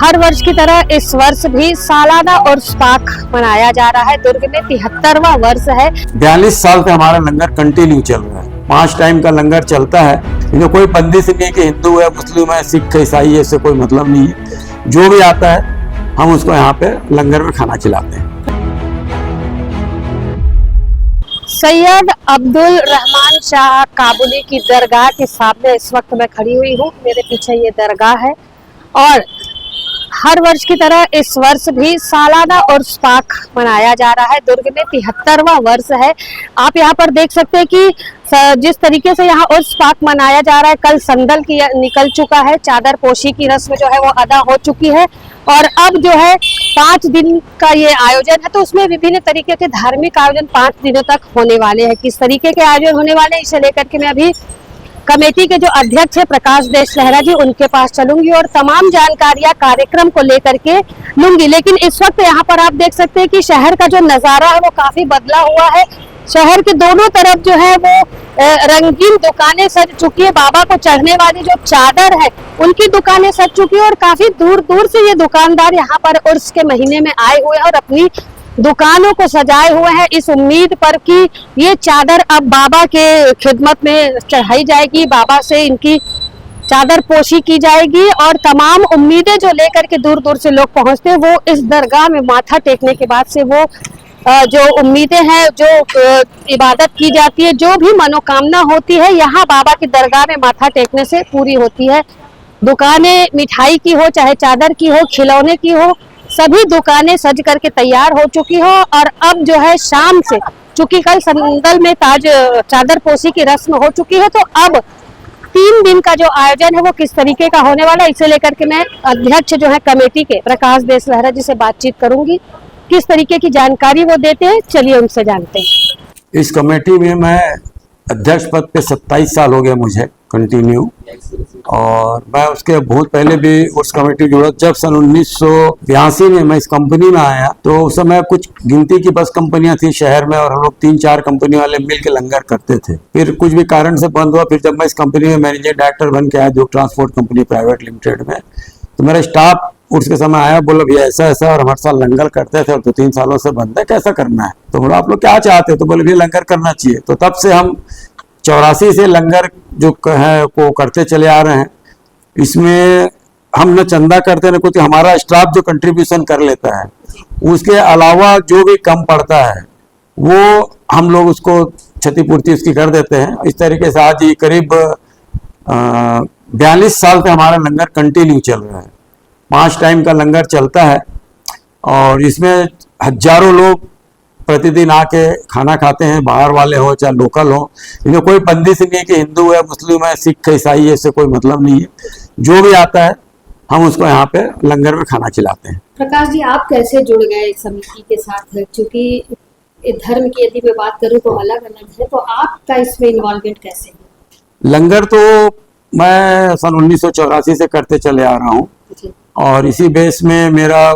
हर वर्ष की तरह इस वर्ष भी सालाना उर्स पाक मनाया जा रहा है। दुर्ग में 73वां वर्ष है। 42 साल से हमारा लंगर कंटिन्यू चल रहा है। 5 टाइम का लंगर चलता है। इसमें कोई बंदिश नहीं है कि हिंदू है, मुस्लिम है, सिख है, ईसाई है, इससे कोई मतलब नहीं है। जो भी आता है हम उसको यहाँ पे लंगर में खाना खिलाते हैं। सैयद अब्दुल रहमान शाह काबुली की दरगाह के सामने इस वक्त मैं खड़ी हुई हूँ। मेरे पीछे ये दरगाह है और हर वर्ष की तरह इस वर्ष भी सालाना उर्स पाक मनाया जा रहा है। दुर्ग में 73वां वर्ष है। आप यहाँ पर देख सकते हैं कि जिस तरीके से यहाँ उर्स पाक मनाया जा रहा है, कल संदल की निकल चुका है, चादर पोशी की रस्म जो है वो अदा हो चुकी है और अब जो है 5 दिन का ये आयोजन है। तो उसमें विभिन्न तरीके के धार्मिक आयोजन 5 दिनों तक होने वाले हैं। किस तरीके के आयोजन होने वाले हैं इसे लेकर के मैं अभी कमेटी के जो अध्यक्ष है प्रकाश देश लहरा जी, उनके पास चलूंगी और तमाम जानकारियां कार्यक्रम को लेकर के लूंगी। लेकिन इस वक्त यहाँ पर आप देख सकते हैं कि शहर का जो नजारा है वो काफी बदला हुआ है। शहर के दोनों तरफ जो है वो रंगीन दुकानें सज चुकी है। बाबा को चढ़ने वाली जो चादर है उनकी दुकानें सज चुकी है और काफी दूर दूर से ये दुकानदार यहाँ पर उर्स के महीने में आए हुए हैं और अपनी दुकानों को सजाए हुए हैं इस उम्मीद पर कि ये चादर अब बाबा के खिदमत में चढ़ाई जाएगी, बाबा से इनकी चादर पोशी की जाएगी और तमाम उम्मीदें जो लेकर के दूर दूर से लोग पहुंचते हैं वो इस दरगाह में माथा टेकने के बाद से वो जो उम्मीदें हैं, जो इबादत की जाती है, जो भी मनोकामना होती है यहाँ बाबा की दरगाह में माथा टेकने से पूरी होती है। दुकानें मिठाई की हो, चाहे चादर की हो, खिलौने की हो, सभी दुकानें सज करके तैयार हो चुकी हो और अब जो है शाम से, चूंकि कल संदल में चादर पोशी की रस्म हो चुकी है, तो अब 3 दिन का जो आयोजन है वो किस तरीके का होने वाला है इसे लेकर के मैं अध्यक्ष जो है कमेटी के प्रकाश देश लहरा जी से बातचीत करूंगी। किस तरीके की जानकारी वो देते हैं, चलिए उनसे जानते हैं। इस कमेटी में मैं अध्यक्ष पद पे 27 साल हो गए मुझे कंटिन्यू, और मैं उसके बहुत पहले भी उस कमेटी जुड़ा। जब सन 1982 में मैं इस कंपनी में आया तो उस समय कुछ गिनती की बस कंपनियां थी शहर में और हम लोग 3-4 कंपनी वाले मिल के लंगर करते थे। फिर कुछ भी कारण से बंद हुआ। फिर जब मैं इस कंपनी में मैनेजिंग डायरेक्टर बन के आया दुर्ग ट्रांसपोर्ट कंपनी प्राइवेट लिमिटेड में, तो मेरा स्टाफ उसके समय आया, बोला भैया ऐसा ऐसा, और हमारे साथ लंगर करते थे और 2-3 सालों से बंद है, कैसा करना है? तो बोला आप लोग क्या चाहते हो? तो बोले भैया लंगर करना चाहिए। तो तब से हम 84 से लंगर जो है को करते चले आ रहे हैं। इसमें हम न चंदा करते न कुछ, हमारा स्टाफ जो कंट्रीब्यूशन कर लेता है उसके अलावा जो भी कम पड़ता है वो हम लोग उसको क्षतिपूर्ति उसकी कर देते हैं। इस तरीके से आज ये करीब 42 साल से हमारा लंगर कंटिन्यू चल रहा है। 5 टाइम का लंगर चलता है और इसमें हजारों लोग प्रतिदिन आके खाना खाते हैं, बाहर वाले हो चाहे लोकल हो। इनमें कोई बंदिश नहीं है कि हिंदू है, मुस्लिम है, सिख है, ईसाई है, इससे कोई मतलब नहीं है। जो भी आता है हम उसको यहाँ पे लंगर में खाना खिलाते हैं। प्रकाश जी, आप कैसे जुड़ गए समिति के साथ? क्योंकि धर्म की यदि मैं बात करूँ तो अलग अलग है, तो आपका इसमें इन्वॉल्वमेंट कैसे है? लंगर तो मैं सन 1984 से करते चले आ रहा हूँ और इसी बेस में मेरा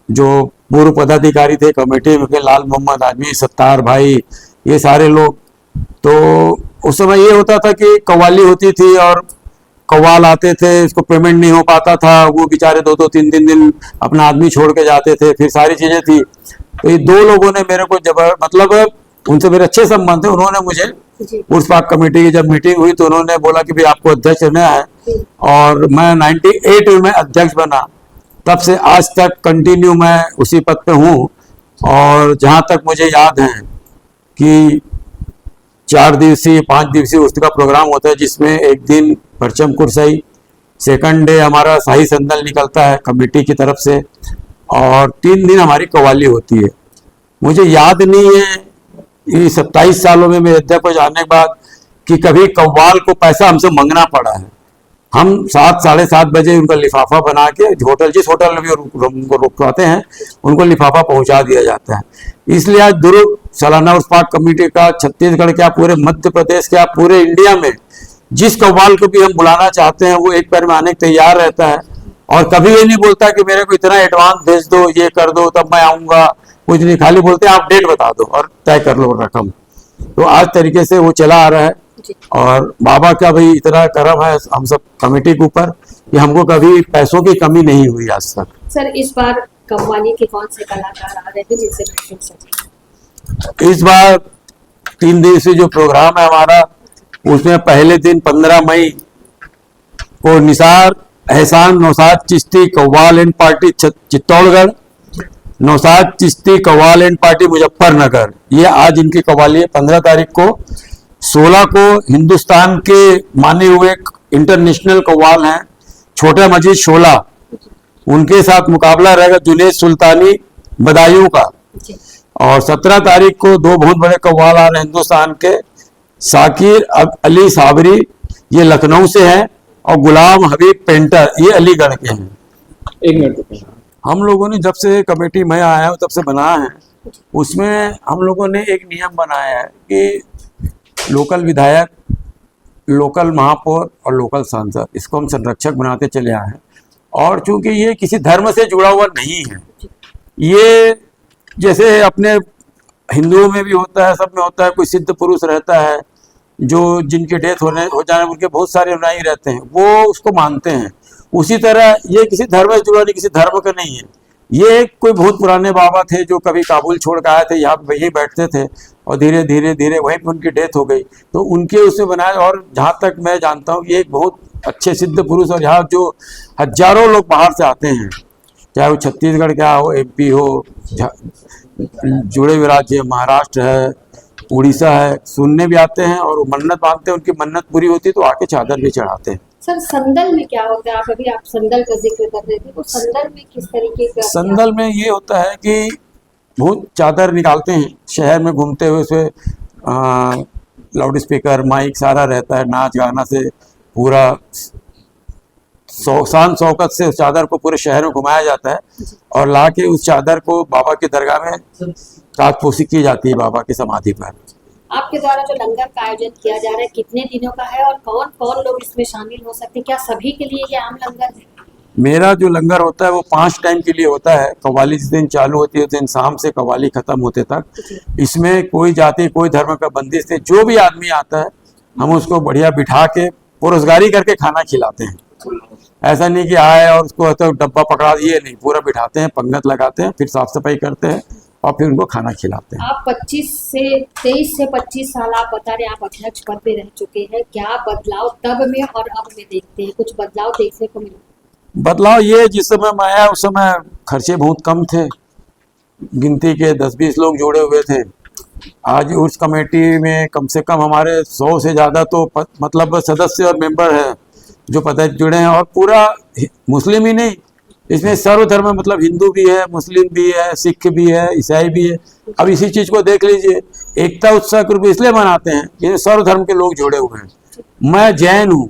जो पूर्व पदाधिकारी थे कमेटी में, लाल मोहम्मद आजमी, सत्तार भाई, ये सारे लोग, तो उस समय ये होता था कि कव्वाली होती थी और कव्वाल आते थे, इसको पेमेंट नहीं हो पाता था, वो बेचारे 2-2, 3-3 दिन अपना आदमी छोड़ के जाते थे, फिर सारी चीजें थी। तो ये 2 लोगों ने मेरे को मतलब उनसे मेरे अच्छे संबंध थे। उन्होंने मुझे उर्स पाक कमेटी की जब मीटिंग हुई तो उन्होंने बोला कि भाई आपको अध्यक्ष रहना है, और मैं 98 में अध्यक्ष बना। तब से आज तक कंटिन्यू मैं उसी पद पे हूँ। और जहाँ तक मुझे याद है कि 4 दिवसीय 5 दिवसीय उर्स का प्रोग्राम होता है, जिसमें एक दिन परचम कुरसई, सेकंड डे हमारा शाही संदल निकलता है कमेटी की तरफ से, और 3 दिन हमारी कव्वाली होती है। मुझे याद नहीं है ये 27 सालों में मेरे अध्यक्ष को जाने के बाद कि कभी कव्वाल को पैसा हमसे मांगना पड़ा है। हम 7-7:30 बजे उनका लिफाफा बना के होटल, जिस होटल में भी उनको रुकवाते हैं, उनको लिफाफा पहुंचा दिया जाता है। इसलिए आज दुर्ग सालाना उर्स पाक कमेटी का छत्तीसगढ़ क्या, पूरे मध्य प्रदेश क्या, पूरे इंडिया में जिस कव्वाल को भी हम बुलाना चाहते हैं वो एक पैर में आने के तैयार रहता है और कभी ये नहीं बोलता कि मेरे को इतना एडवांस भेज दो, ये कर दो तब मैं आऊंगा, कुछ नहीं, खाली बोलते हैं आप डेट बता दो और तय कर लो रकम। तो आज तरीके से वो चला आ रहा है और बाबा का भाई इतना करम है हम सब कमेटी के ऊपर कि हमको कभी पैसों की कमी नहीं हुई आज तक। सर इस बार कव्वाली के कौन से कलाकार आ रहे थे जिनसे सुन सके? इस बार 3 दिवसीय जो प्रोग्राम है हमारा, उसमें पहले दिन 15 मई को निसार एहसान नौशाद चिश्ती कव्वाल एंड पार्टी चित्तौड़गढ़, नौशाद चिश्ती कव्वाल एंड पार्टी मुजफ्फरनगर, ये आज इनकी कव्वाली है। 15 तारीख को, 16 को हिंदुस्तान के माने हुए इंटरनेशनल कव्वाल हैं छोटे मजीद शोला, उनके साथ मुकाबला रहेगा जुनेद सुल्तानी बदायूं का। और 17 तारीख को 2 बहुत बड़े कव्वाल आ रहे हैं हिंदुस्तान के, साकिर अली साबरी ये लखनऊ से हैं और गुलाम हबीब पेंटर ये अलीगढ़ के हैं। एक मिनट, हम लोगों ने जब से कमेटी में आया हूँ तब से बनाया है, उसमें हम लोगों ने एक नियम बनाया है कि लोकल विधायक, लोकल महापौर और लोकल सांसद, इसको हम संरक्षक बनाते चले आए हैं। और चूंकि ये किसी धर्म से जुड़ा हुआ नहीं है, ये जैसे अपने हिंदुओं में भी होता है, सब में होता है, कोई सिद्ध पुरुष रहता है जो जिनकी डेथ हो जाने उनके बहुत सारे अनुयायी रहते हैं, वो उसको मानते हैं। उसी तरह ये किसी धर्म से जुड़ा नहीं, किसी धर्म का नहीं है। ये कोई बहुत पुराने बाबा थे जो कभी काबुल छोड़ के आए थे, यहाँ पे वहीं बैठते थे और धीरे धीरे धीरे वहीं पे उनकी डेथ हो गई, तो उनके उसे बनाया। और जहाँ तक मैं जानता हूँ ये एक बहुत अच्छे सिद्ध पुरुष, और यहाँ जो हजारों लोग बाहर से आते हैं, चाहे वो छत्तीसगढ़ क्या हो, MP हो, जुड़े हुए राज्य महाराष्ट्र है, उड़ीसा है, सुनने भी आते हैं और वो मन्नत मांगते हैं, उनकी मन्नत पूरी होती है तो आके चादर भी चढ़ाते हैं। सर संदल में क्या होता है? आप संदल का जिक्र कर रहे थे, तो संदल में किस तरीके का? संदल में ये होता है कि बहुत चादर निकालते हैं, शहर में घूमते हुए उसमें लाउड स्पीकर माइक सारा रहता है, नाच गाना से पूरा शान शौकत से उस चादर को पूरे शहर में घुमाया जाता है और ला के उस चादर को बाबा की दरगाह में ताजपोशी की जाती है बाबा की समाधि पर। आपके द्वारा जो लंगर का आयोजन किया जा रहा है कितने दिनों का है और कौन कौन लोग इसमें शामिल हो सकते हैं? क्या सभी के लिए ये आम लंगर है? मेरा जो लंगर होता है वो 5 टाइम के लिए होता है। कव्वाली जिस दिन चालू होती है उस दिन शाम से कव्वाली खत्म होते तक। इसमें कोई जाति कोई धर्म का बंदिश नहीं, जो भी आदमी आता है हम उसको बढ़िया बिठा के पुरस्कारी करके खाना खिलाते हैं। ऐसा नहीं कि आए और उसको तो डब्बा पकड़ा, ये नहीं, पूरा बिठाते हैं, पंगत लगाते हैं, फिर साफ सफाई करते हैं और फिर उनको खाना खिलाते हैं। आप 23 से 25 साल आप बता रहे हैं आप अध्यक्ष पद पे रह चुके हैं, क्या बदलाव तब में और अब में देखते हैं? कुछ बदलाव देखने को मिला? बदलाव ये, जिस समय मैं आया उस समय खर्चे बहुत कम थे, गिनती के 10-20 लोग जुड़े हुए थे। आज उस कमेटी में कम से कम हमारे 100 से ज़्यादा तो मतलब सदस्य और मेंबर हैं जो पद जुड़े हैं, और पूरा मुस्लिम ही नहीं, इसमें सर्वधर्म मतलब हिंदू भी है, मुस्लिम भी है, सिख भी है, ईसाई भी है। अब इसी चीज़ को देख लीजिए, एकता उत्सव के रूप में इसलिए मनाते हैं कि सर्वधर्म के लोग जुड़े हुए हैं। मैं जैन हूँ,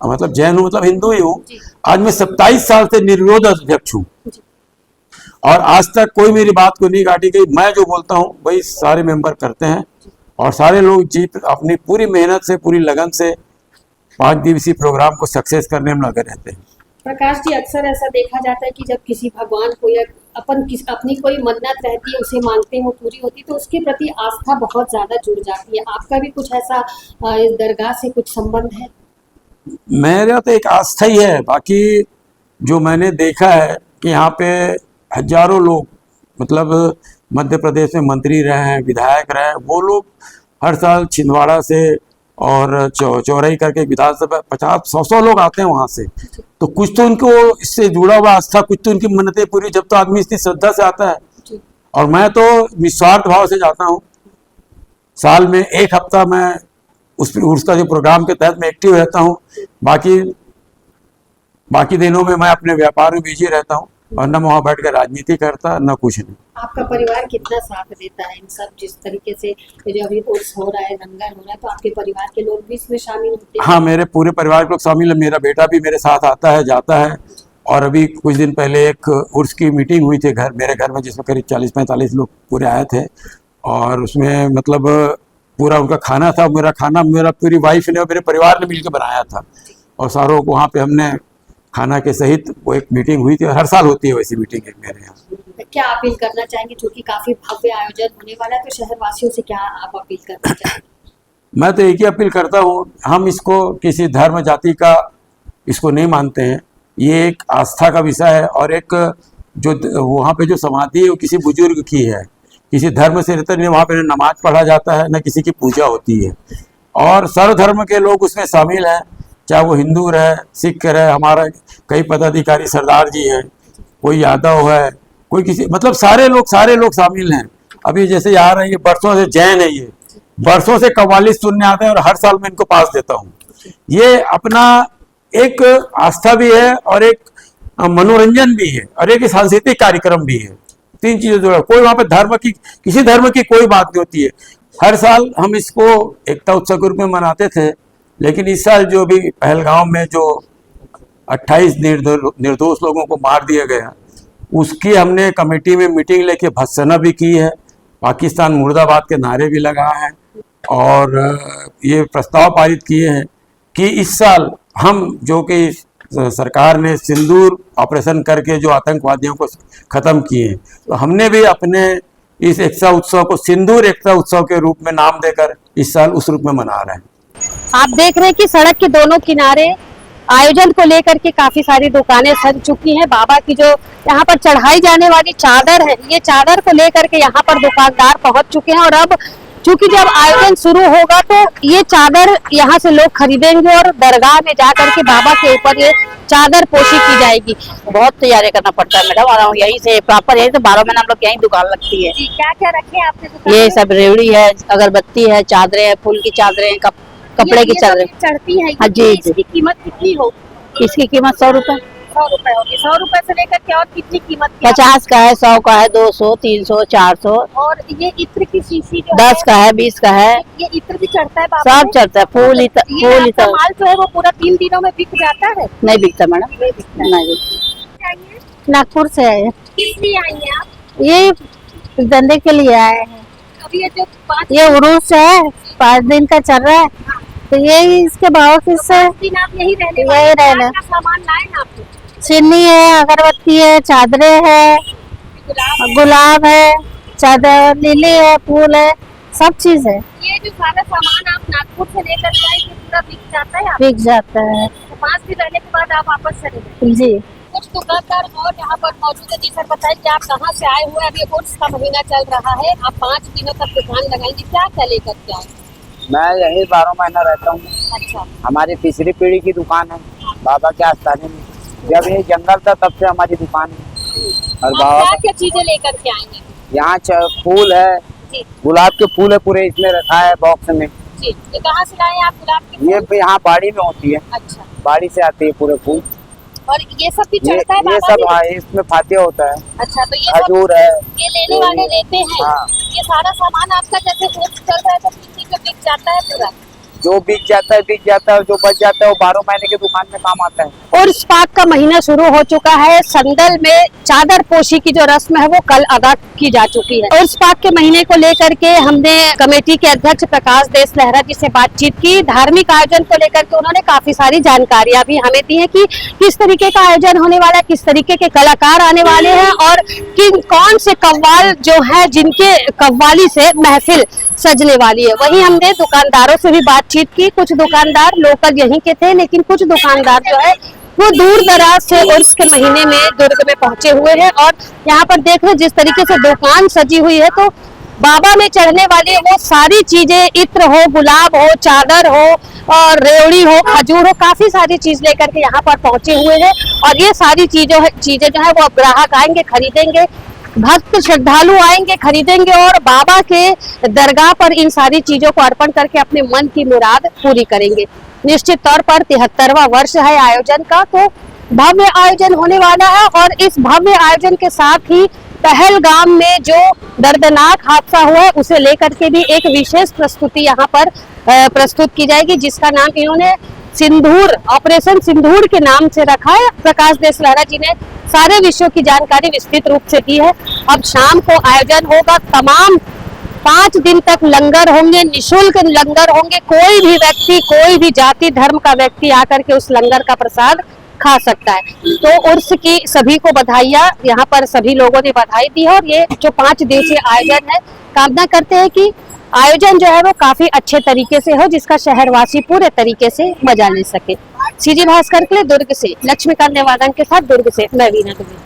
मतलब जैन हूँ मतलब हिंदू ही हूँ। आज मैं 27 साल से निर्विरोध अध्यक्ष हूँ और आज तक कोई मेरी बात को नहीं काटी गई। मैं जो बोलता हूँ वही सारे मेंबर करते हैं और सारे लोग जीत अपनी पूरी मेहनत से, पूरी लगन से 5 दिवसीय प्रोग्राम को सक्सेस करने में लगे रहते हैं। प्रकाश जी, अक्सर ऐसा देखा जाता है कि जब किसी भगवान को या अपनी कोई मन्नत रहती है, उसे मांगते हैं, वो पूरी होती है तो उसके प्रति आस्था बहुत ज्यादा जुड़ जाती है। आपका भी कुछ ऐसा इस दरगाह से कुछ संबंध है? मेरा तो एक आस्था ही है, बाकी जो मैंने देखा है कि यहाँ पे हजारों लोग, मतलब मध्य प्रदेश में मंत्री रहे हैं, विधायक रहे हैं, वो लोग हर साल छिंदवाड़ा से और चौराई करके विधानसभा 50-100 लोग आते हैं वहाँ से। तो कुछ तो उनको इससे जुड़ा हुआ आस्था, कुछ तो उनकी मन्नतें पूरी, जब तो आदमी इतनी श्रद्धा से आता है। और मैं तो निस्वार्थ भाव से जाता हूँ। साल में 1 हफ्ता मैं उसका जो प्रोग्राम के तहत मैं एक्टिव रहता हूँ, बाकी दिनों में मैं अपने व्यापार में बिजी रहता हूँ और न वहाँ बैठ कर राजनीति करता न कुछ नहीं। आपका परिवार कितना साथ देता है इन सब, जिस तरीके से जो अभी उर्स हो रहा है, लंगर हो रहा है, तो आपके परिवार के लोग भी इसमें शामिल होते हैं? हाँ, मेरे पूरे परिवार के लोग शामिल है। मेरा बेटा भी मेरे साथ आता है, जाता है। और अभी कुछ दिन पहले एक उर्स की मीटिंग हुई थी मेरे घर में, जिसमें करीब 40-45 लोग पूरे आए थे और उसमें मतलब पूरा उनका खाना था। मेरा खाना मेरा पूरी वाइफ ने और मेरे परिवार ने मिलकर बनाया था और सारों को वहाँ पे हमने खाना के सहित वो एक मीटिंग हुई थी। हर साल होती है वैसी मीटिंग एक मेरे यहाँ। क्या अपील करना चाहेंगे, क्योंकि काफी भव्य आयोजन होने वाला है, तो शहरवासियों से क्या आप अपील करना चाहेंगे? मैं तो एक ही अपील करता हूँ, हम इसको किसी धर्म जाति का इसको नहीं मानते हैं। ये एक आस्था का विषय है। और एक जो वहाँ पे जो समाधि है वो किसी बुजुर्ग की है, किसी धर्म से रिलेटेड नहीं, वहाँ पे न नमाज पढ़ा जाता है न किसी की पूजा होती है। और सर्व धर्म के लोग उसमें शामिल हैं, चाहे वो हिंदू रहे, सिख रहे, हमारा कई पदाधिकारी सरदार जी हैं, कोई यादव है, कोई किसी, मतलब सारे लोग शामिल हैं। अभी जैसे आ रहे हैं, ये बरसों से जैन है, ये बरसों से कव्वाली सुनने आते हैं और हर साल मैं इनको पास देता हूँ। ये अपना एक आस्था भी है और एक मनोरंजन भी है और एक सांस्कृतिक कार्यक्रम भी है। तीन चीजें जो है, कोई वहां पे धर्म की, किसी धर्म की कोई बात नहीं होती है। हर साल हम इसको एकता उत्सव के रूप में मनाते थे, लेकिन इस साल जो भी पहलगाम में जो 28 निर्दोष लोगों को मार दिया गया, उसकी हमने कमेटी में मीटिंग लेके भत्सना भी की है, पाकिस्तान मुर्दाबाद के नारे भी लगाए हैं और ये प्रस्ताव पारित किए हैं कि इस साल हम, जो कि सरकार ने सिंदूर ऑपरेशन करके जो आतंकवादियों को खत्म किए, तो हमने भी अपने इस एकता उत्सव को सिंदूर एकता उत्सव के रूप में नाम देकर इस साल उस रूप में मना रहे हैं। आप देख रहे हैं कि सड़क के दोनों किनारे आयोजन को लेकर के काफी सारी दुकानें सज चुकी हैं। बाबा की जो यहाँ पर चढ़ाई जाने वाली चादर है, ये चादर को लेकर के यहाँ पर दुकानदार पहुंच चुके हैं और अब चूंकि जब आयोजन शुरू होगा तो ये चादर यहाँ से लोग खरीदेंगे और दरगाह में जाकर के बाबा के ऊपर ये चादर पोशी की जाएगी। बहुत तैयारी करना पड़ता है मैडम, और यहीं से प्रॉपर यहीं से 12 महीना हम लोग यहीं दुकान लगती है। क्या क्या रखे हैं आपने दुकान ये में? सब रेवड़ी है, अगरबत्ती है, चादरें हैं, फूल की चादरें हैं, कपड़े की चादरें। चढ़ती है, हाँ जी, इसकी कीमत कितनी होगी? इसकी कीमत 100 रुपए। 100 रुपए होगी। 100 रुपए से लेकर के और कितनी कीमत की? 50 का है, 100 का है, 200, 300, 400, और ये इत्र की शीशी जो 10 का है, 20 का है, ये इत्र भी चढ़ता है बाबा सब को? चलता है। फूल ये फूल आपका माल जो है वो पूरा 3 दिनों में बिक जाता है? नहीं बिकता मैडम, नहीं बिकता है। नहीं बिकता। आइए। नागपुर से आए हैं। किस लिए आई हैं आप? ये धंधे के लिए आए हैं। अभी ये जो 5 ये उरूस है, 5 दिन का चल रहा है, तो ये इसके भाव किससे? दिन आप यही रहने यही वाले हैं? रहना। क्या सामान लाए हैं आप? चीनी है, अगरबत्ती है, चादरें है, गुलाब है, चादर लिली है, फूल है, सब चीज है। ये जो सारा सामान आप नागपुर से लेकर के आए, ये पूरा बिक जाता है? बिक जाता है। 5 दिन रहने के बाद आप वापस चले गए? जी। कुछ दुकानदार और यहाँ पर मौजूद है। जी सर, बताइए कि आप कहाँ से आए हुए हैं? अभी उर्स का महीना चल रहा है, आप 5 दिनों तक दुकान लगाएंगे, क्या क्या लेकर के आए? मैं यही 12 महीना रहता हूँ। अच्छा। हमारी तीसरी पीढ़ी की दुकान है बाबा के आस्थाने में। जब ये जंगल था तब से हमारी दुकान है। और आप बाबा क्या क्या चीजें लेकर के आएंगे? यहाँ फूल है, जी गुलाब के फूल है, पूरे इसमें रखा है बॉक्स में। जी। ये कहाँ से लाए आप गुलाब के फूल? ये भी यहाँ बाड़ी में होती है, अच्छा। बाड़ी से आती है पूरे फूल। और ये सब भी चढ़ता है ये बाबा सब, जी? हाँ, इसमें फातिया होता है, अच्छा, तो ये सब खजूर है। ये लेने वाले लेते हैं? हाँ। ये सारा सामान आपका जैसे उर्स चल रहा है तो कितनी का बिक जाता है पूरा? जो बिक जाता है, और जो बच जाता है वो 12 महीने की दुकान में काम आता है। उर्स पाक का महीना शुरू हो चुका है। संदल में चादर पोशी की जो रस्म है वो कल अदा की जा चुकी है। उर्स पाक के महीने को लेकर के हमने कमेटी के अध्यक्ष प्रकाश देश लहरा जी से बातचीत की। धार्मिक आयोजन को लेकर के उन्होंने काफी सारी जानकारियां भी हमें दी है कि किस तरीके का आयोजन होने वाला है, किस तरीके के कलाकार आने वाले हैं और किन कौन से कव्वाल जो है जिनके कव्वाली से महफिल सजने वाली है। वहीं हमने दुकानदारों से भी बातचीत की। कुछ दुकानदार लोकल यहीं के थे, लेकिन कुछ दुकानदार जो है वो दूर दराज से उर्स के महीने में दुर्ग में पहुंचे हुए हैं। और यहाँ पर देख रहे जिस तरीके से दुकान सजी हुई है, तो बाबा में चढ़ने वाली वो सारी चीजें, इत्र हो, गुलाब हो, चादर हो और रेवड़ी हो, खजूर हो, काफी सारी चीज लेकर के यहाँ पर पहुंचे हुए हैं। और ये सारी चीजें जो है वो ग्राहक आएंगे, खरीदेंगे, भक्त श्रद्धालु आएंगे, खरीदेंगे और बाबा के दरगाह पर इन सारी चीजों को अर्पण करके अपने मन की मुराद पूरी करेंगे। निश्चित तौर पर 73वां वर्ष है आयोजन का, तो भव्य आयोजन होने वाला है। और इस भव्य आयोजन के साथ ही पहलगाम में जो दर्दनाक हादसा हुआ है उसे लेकर के भी एक विशेष प्रस्तुति यहाँ पर प्रस्तुत की जाएगी, जिसका नाम इन्होंने सिंदूर, ऑपरेशन सिंदूर के नाम से रखा है। प्रकाश देश लहरा जी ने सारे विषयों की जानकारी विस्तृत रूप से दी है। अब शाम को आयोजन होगा, तमाम 5 दिन तक लंगर होंगे, निशुल्क लंगर होंगे। कोई भी व्यक्ति, कोई भी जाति धर्म का व्यक्ति आकर के उस लंगर का प्रसाद खा सकता है। तो उर्स की सभी को बधाइयाँ, यहाँ पर सभी लोगों ने बधाई दी है। और ये जो 5 दिवसीय आयोजन है, कामना करते हैं कि आयोजन जो है वो काफी अच्छे तरीके से हो, जिसका शहरवासी पूरे तरीके से मजा ले सके। सीजी भास्कर के लिए दुर्ग से लक्ष्मीकांत देवादन के साथ दुर्ग से मैं वीना दुबे।